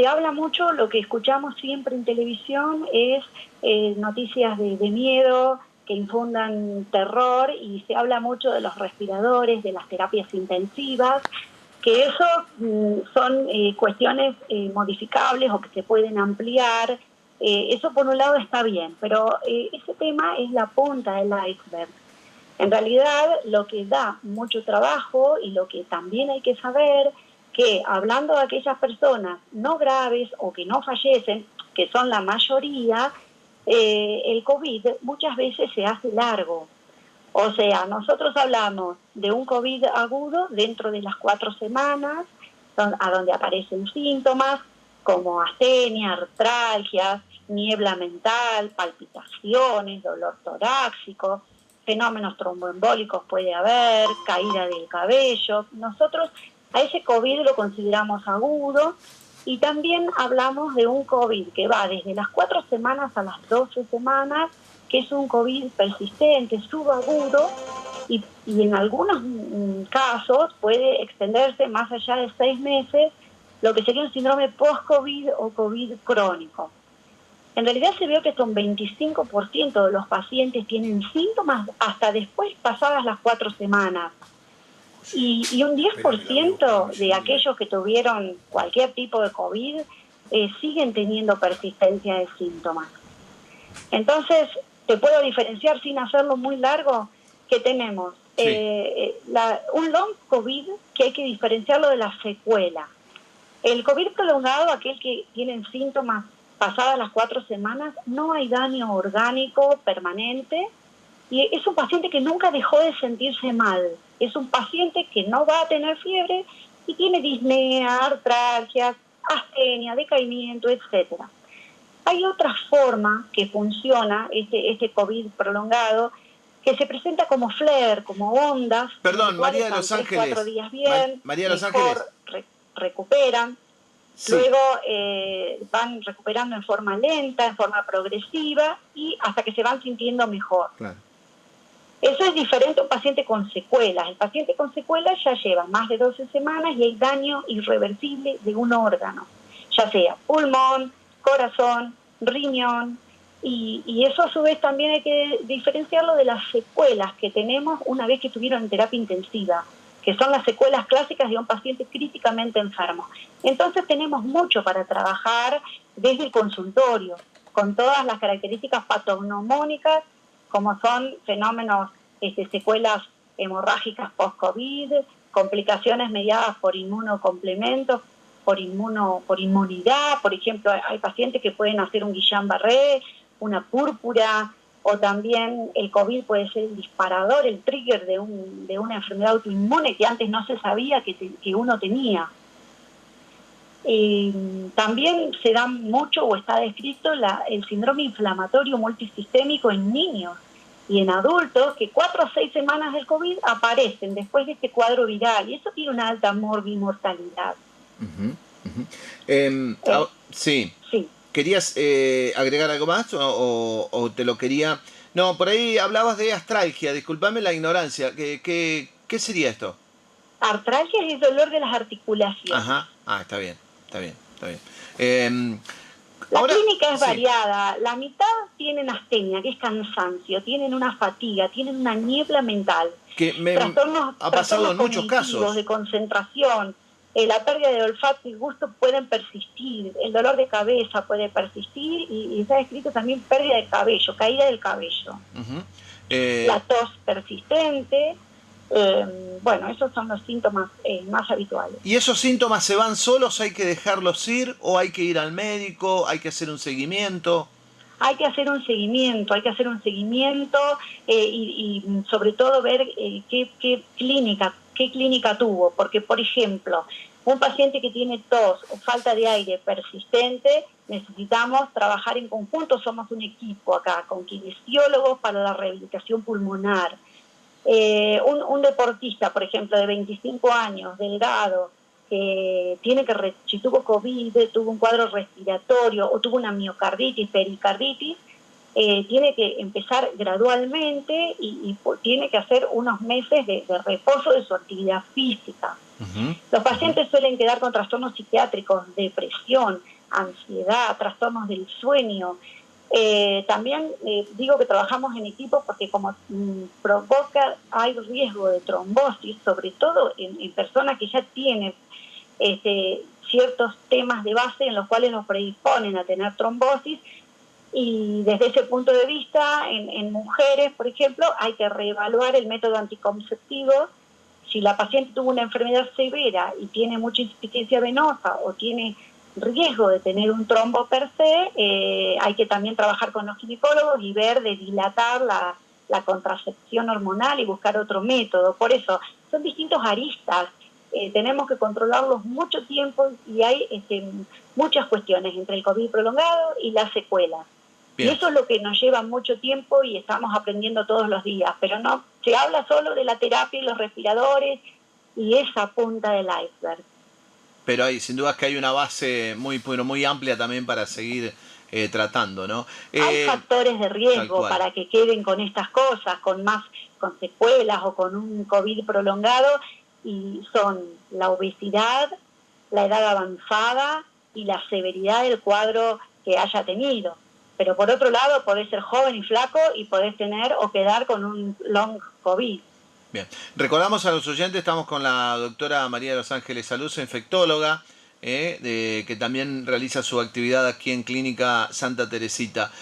se habla mucho, lo que escuchamos siempre en televisión es noticias de miedo que infundan terror, y se habla mucho de los respiradores, de las terapias intensivas, que eso son cuestiones modificables o que se pueden ampliar. Eso por un lado está bien, pero ese tema es la punta del iceberg. En realidad, lo que da mucho trabajo y lo que también hay que saber, que hablando de aquellas personas no graves o que no fallecen, que son la mayoría, el COVID muchas veces se hace largo. O sea, nosotros hablamos de un COVID agudo dentro de las 4 semanas, a donde aparecen síntomas como astenia, artralgias, niebla mental, palpitaciones, dolor torácico, fenómenos tromboembólicos puede haber, caída del cabello. Nosotros a ese COVID lo consideramos agudo, y también hablamos de un COVID que va desde las 4 semanas a las 12 semanas, que es un COVID persistente, subagudo, y en algunos casos puede extenderse más allá de 6 meses, lo que sería un síndrome post-COVID o COVID crónico. En realidad se ve que son 25% de los pacientes tienen síntomas hasta después pasadas las 4 semanas. Y un 10% de aquellos que tuvieron cualquier tipo de COVID siguen teniendo persistencia de síntomas. Entonces, te puedo diferenciar sin hacerlo muy largo, que tenemos un long COVID, que hay que diferenciarlo de la secuela. El COVID prolongado, aquel que tienen síntomas pasadas las 4 semanas, no hay daño orgánico permanente, y es un paciente que nunca dejó de sentirse mal. Es un paciente que no va a tener fiebre y tiene disnea, artralgias, astenia, decaimiento, etcétera. Hay otra forma que funciona, este COVID prolongado, que se presenta como flare, como ondas. Perdón, María de los Ángeles. 4 días bien, María de los mejor, Ángeles. Recuperan. Sí. Luego van recuperando en forma lenta, en forma progresiva, y hasta que se van sintiendo mejor. Claro. Eso es diferente a un paciente con secuelas. El paciente con secuelas ya lleva más de 12 semanas y hay daño irreversible de un órgano, ya sea pulmón, corazón, riñón, y eso a su vez también hay que diferenciarlo de las secuelas que tenemos una vez que estuvieron en terapia intensiva, que son las secuelas clásicas de un paciente críticamente enfermo. Entonces tenemos mucho para trabajar desde el consultorio, con todas las características patognomónicas, como son fenómenos, secuelas hemorrágicas post-COVID, complicaciones mediadas por inmunocomplementos, por inmunidad. Por ejemplo, hay pacientes que pueden hacer un Guillain-Barré, una púrpura, o también el COVID puede ser el disparador, el trigger de una enfermedad autoinmune que antes no se sabía que uno tenía. También se da mucho, o está descrito, el síndrome inflamatorio multisistémico en niños y en adultos, que 4 o 6 semanas del COVID aparecen después de este cuadro viral, y eso tiene una alta mortalidad. Sí. Sí. ¿Querías agregar algo más o te lo quería...? No, por ahí hablabas de astralgia, discúlpame la ignorancia. ¿Qué sería esto? Artralgia es el dolor de las articulaciones. Ajá, está bien. La clínica es variada. La mitad tienen astenia, que es cansancio, tienen una fatiga, tienen una niebla mental. Que ha pasado en muchos casos. De concentración, la pérdida de olfato y gusto pueden persistir, el dolor de cabeza puede persistir, y está descrito también pérdida de cabello, caída del cabello. La tos persistente. Bueno, esos son los síntomas más habituales. ¿Y esos síntomas se van solos? ¿Hay que dejarlos ir o hay que ir al médico? ¿Hay que hacer un seguimiento? Hay que hacer un seguimiento, y sobre todo ver qué clínica tuvo, porque, por ejemplo, un paciente que tiene tos o falta de aire persistente, necesitamos trabajar en conjunto. Somos un equipo acá con kinesiólogos para la rehabilitación pulmonar. Un deportista, por ejemplo, de 25 años, delgado, que si tuvo COVID, tuvo un cuadro respiratorio o tuvo una miocarditis, pericarditis, tiene que empezar gradualmente y tiene que hacer unos meses de reposo de su actividad física. Los pacientes suelen quedar con trastornos psiquiátricos, depresión, ansiedad, trastornos del sueño. También digo que trabajamos en equipo porque como hay riesgo de trombosis, sobre todo en personas que ya tienen ciertos temas de base en los cuales nos predisponen a tener trombosis, y desde ese punto de vista, en mujeres, por ejemplo, hay que reevaluar el método anticonceptivo. Si la paciente tuvo una enfermedad severa y tiene mucha insuficiencia venosa o tiene riesgo de tener un trombo per se, hay que también trabajar con los ginecólogos y ver de dilatar la contracepción hormonal y buscar otro método. Por eso, son distintos aristas. Tenemos que controlarlos mucho tiempo y hay muchas cuestiones entre el COVID prolongado y las secuelas. Bien. Y eso es lo que nos lleva mucho tiempo y estamos aprendiendo todos los días, pero no se habla solo de la terapia y los respiradores y esa punta del iceberg. Pero hay, sin duda es que hay una base muy amplia también para seguir tratando, ¿no? Hay factores de riesgo para que queden con estas cosas, con secuelas o con un COVID prolongado, y son la obesidad, la edad avanzada y la severidad del cuadro que haya tenido. Pero por otro lado, podés ser joven y flaco y podés tener o quedar con un long COVID. Bien, recordamos a los oyentes, estamos con la doctora María de los Ángeles Saluz, infectóloga, que también realiza su actividad aquí en Clínica Santa Teresita.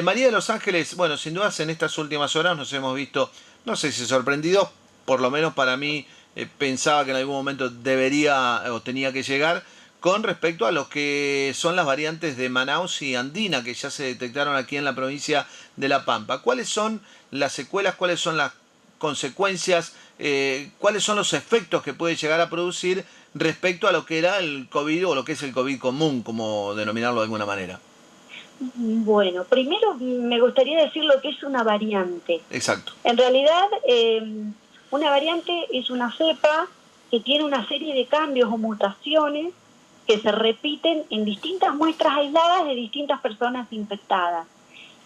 María de los Ángeles, bueno, sin dudas en estas últimas horas nos hemos visto, no sé si sorprendidos, por lo menos para mí pensaba que en algún momento debería o tenía que llegar, con respecto a lo que son las variantes de Manaus y Andina que ya se detectaron aquí en la provincia de La Pampa. ¿Cuáles son las secuelas, cuáles son las consecuencias, cuáles son los efectos que puede llegar a producir respecto a lo que era el COVID o lo que es el COVID común, como denominarlo de alguna manera? Bueno, primero me gustaría decir lo que es una variante. Exacto. En realidad, una variante es una cepa que tiene una serie de cambios o mutaciones que se repiten en distintas muestras aisladas de distintas personas infectadas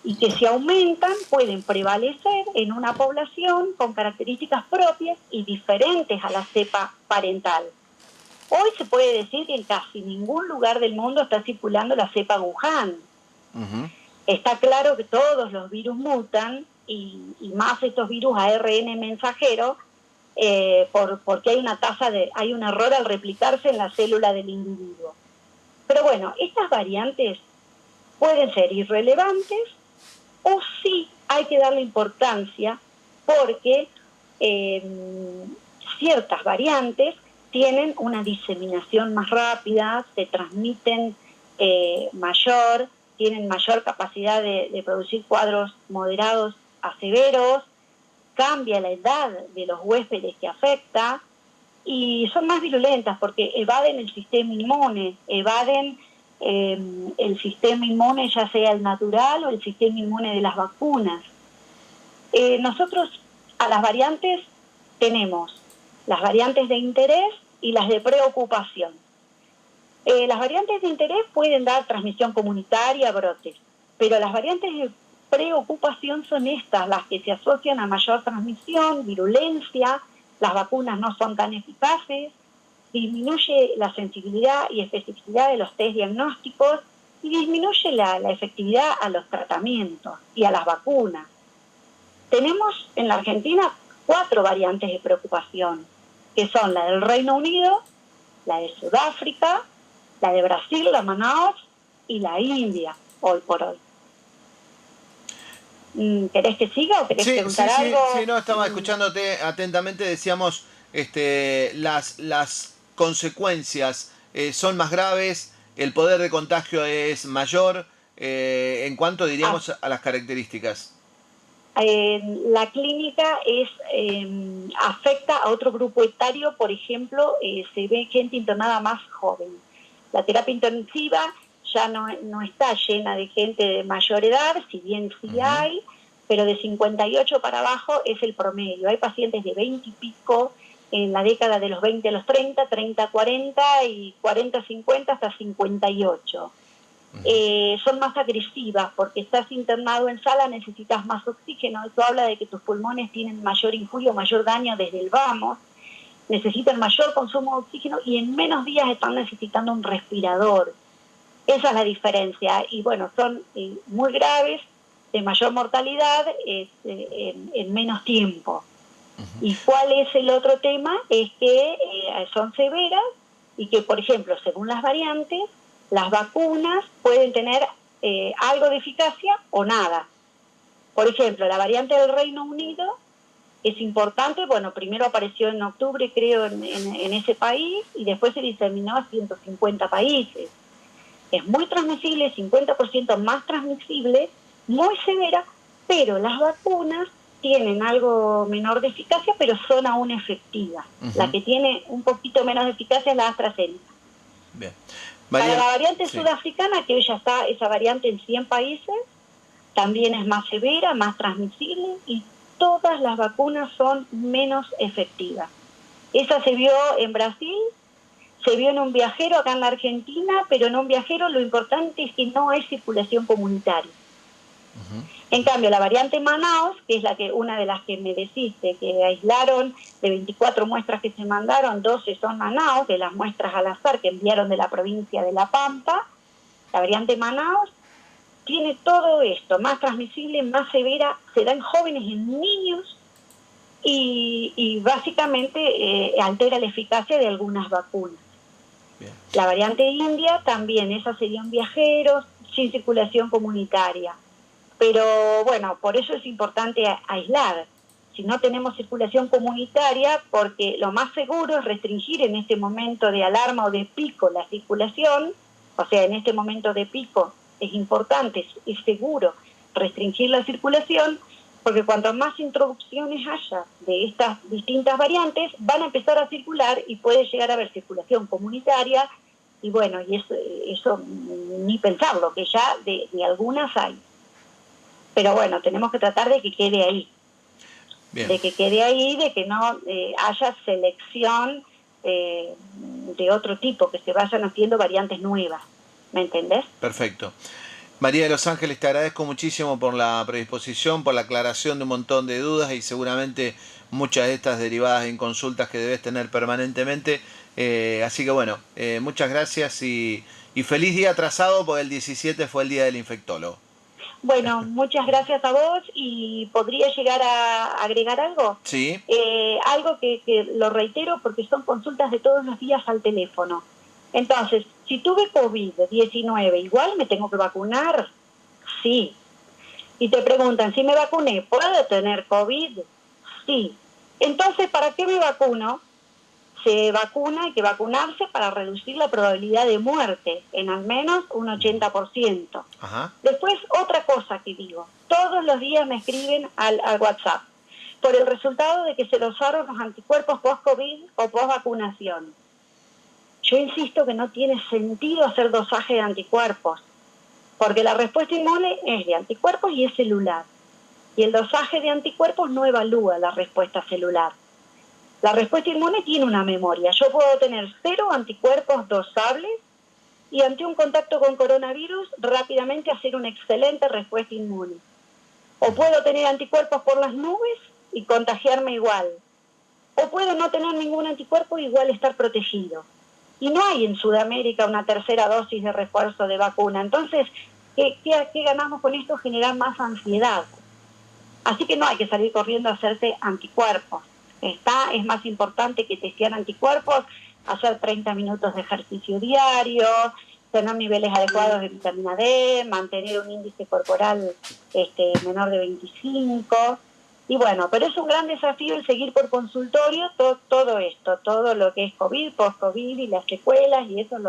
y que si aumentan pueden prevalecer en una población con características propias y diferentes a la cepa parental. Hoy se puede decir que en casi ningún lugar del mundo está circulando la cepa Wuhan. Está claro que todos los virus mutan y más estos virus ARN mensajero, porque hay un error al replicarse en la célula del individuo. Pero bueno, estas variantes pueden ser irrelevantes o sí hay que darle importancia porque ciertas variantes tienen una diseminación más rápida, se transmiten mayor, tienen mayor capacidad de producir cuadros moderados a severos, cambia la edad de los huéspedes que afecta y son más virulentas porque evaden el sistema inmune, el sistema inmune ya sea el natural o el sistema inmune de las vacunas. Nosotros a las variantes tenemos las variantes de interés y las de preocupación. Las variantes de interés pueden dar transmisión comunitaria, brotes, pero las variantes de preocupación son estas, las que se asocian a mayor transmisión, virulencia, las vacunas no son tan eficaces, disminuye la sensibilidad y especificidad de los test diagnósticos y disminuye la efectividad a los tratamientos y a las vacunas. Tenemos en la Argentina 4 variantes de preocupación, que son la del Reino Unido, la de Sudáfrica, la de Brasil, la Manaus, y la India, hoy por hoy. ¿Querés que siga o querés preguntar algo? Sí, no, estaba escuchándote atentamente, decíamos, las consecuencias son más graves, el poder de contagio es mayor, en cuanto, diríamos, a las características. La clínica afecta a otro grupo etario, por ejemplo, se ve gente internada más joven. La terapia intensiva ya no está llena de gente de mayor edad, si bien sí hay, pero de 58 para abajo es el promedio. Hay pacientes de 20 y pico en la década de los 20 a los 30, 30 a 40 y 40 a 50 hasta 58. son más agresivas, porque estás internado en sala, necesitas más oxígeno. Eso habla de que tus pulmones tienen mayor injuria, mayor daño desde el vamos, necesitan mayor consumo de oxígeno y en menos días están necesitando un respirador. Esa es la diferencia. Y bueno, son muy graves, de mayor mortalidad, en menos tiempo. ¿Y cuál es el otro tema? Es que son severas y que, por ejemplo, según las variantes, las vacunas pueden tener algo de eficacia o nada. Por ejemplo, la variante del Reino Unido es importante. Bueno, primero apareció en octubre, creo, en ese país, y después se diseminó a 150 países. Es muy transmisible, 50% más transmisible, muy severa, pero las vacunas tienen algo menor de eficacia, pero son aún efectivas. La que tiene un poquito menos de eficacia es la AstraZeneca. Bien. Para la variante sudafricana, que hoy ya está esa variante en 100 países, también es más severa, más transmisible, y todas las vacunas son menos efectivas. Esa se vio en Brasil, se vio en un viajero acá en la Argentina, pero en un viajero lo importante es que no hay circulación comunitaria. En cambio, la variante Manaus, que es una de las que me deciste, que aislaron de 24 muestras que se mandaron, 12 son Manaus, de las muestras al azar que enviaron de la provincia de La Pampa. La variante Manaus tiene todo esto, más transmisible, más severa, se da en jóvenes y en niños, y básicamente altera la eficacia de algunas vacunas. Bien. La variante India también, esa sería en viajeros, sin circulación comunitaria. Pero bueno, por eso es importante aislar. Si no tenemos circulación comunitaria, porque lo más seguro es restringir en este momento de alarma o de pico la circulación. O sea, en este momento de pico es importante, es seguro restringir la circulación, porque cuanto más introducciones haya de estas distintas variantes, van a empezar a circular y puede llegar a haber circulación comunitaria. Y bueno, y eso ni pensarlo, que ya de algunas hay. Pero bueno, tenemos que tratar de que quede ahí. Bien. De que quede ahí, de que no haya selección de otro tipo, que se vayan haciendo variantes nuevas. ¿Me entendés? Perfecto. María de los Ángeles, te agradezco muchísimo por la predisposición, por la aclaración de un montón de dudas y seguramente muchas de estas derivadas en consultas que debes tener permanentemente. Así que bueno, muchas gracias y feliz día atrasado, porque el 17 fue el día del infectólogo. Bueno, muchas gracias a vos. ¿Y podría llegar a agregar algo? Sí. Algo que lo reitero porque son consultas de todos los días al teléfono. Entonces, si tuve COVID-19, ¿igual me tengo que vacunar? Sí. Y te preguntan, si me vacuné, ¿puedo tener COVID? Sí. Entonces, ¿para qué me vacuno? Se vacuna, hay que vacunarse para reducir la probabilidad de muerte en al menos un 80%. Ajá. Después, otra cosa que digo, todos los días me escriben al WhatsApp por el resultado de que se dosaron los anticuerpos post-COVID o post-vacunación. Yo insisto que no tiene sentido hacer dosaje de anticuerpos, porque la respuesta inmune es de anticuerpos y es celular. Y el dosaje de anticuerpos no evalúa la respuesta celular. La respuesta inmune tiene una memoria. Yo puedo tener 0 anticuerpos dosables y ante un contacto con coronavirus rápidamente hacer una excelente respuesta inmune. O puedo tener anticuerpos por las nubes y contagiarme igual. O puedo no tener ningún anticuerpo y igual estar protegido. Y no hay en Sudamérica una tercera dosis de refuerzo de vacuna. Entonces, ¿qué ganamos con esto? Generar más ansiedad. Así que no hay que salir corriendo a hacerse anticuerpos. Es más importante que testear anticuerpos, hacer 30 minutos de ejercicio diario, tener niveles adecuados de vitamina D, mantener un índice corporal menor de 25. Y bueno, pero es un gran desafío el seguir por consultorio todo esto, todo lo que es COVID, post-COVID y las secuelas, y eso es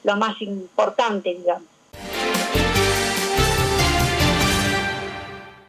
lo más importante, digamos.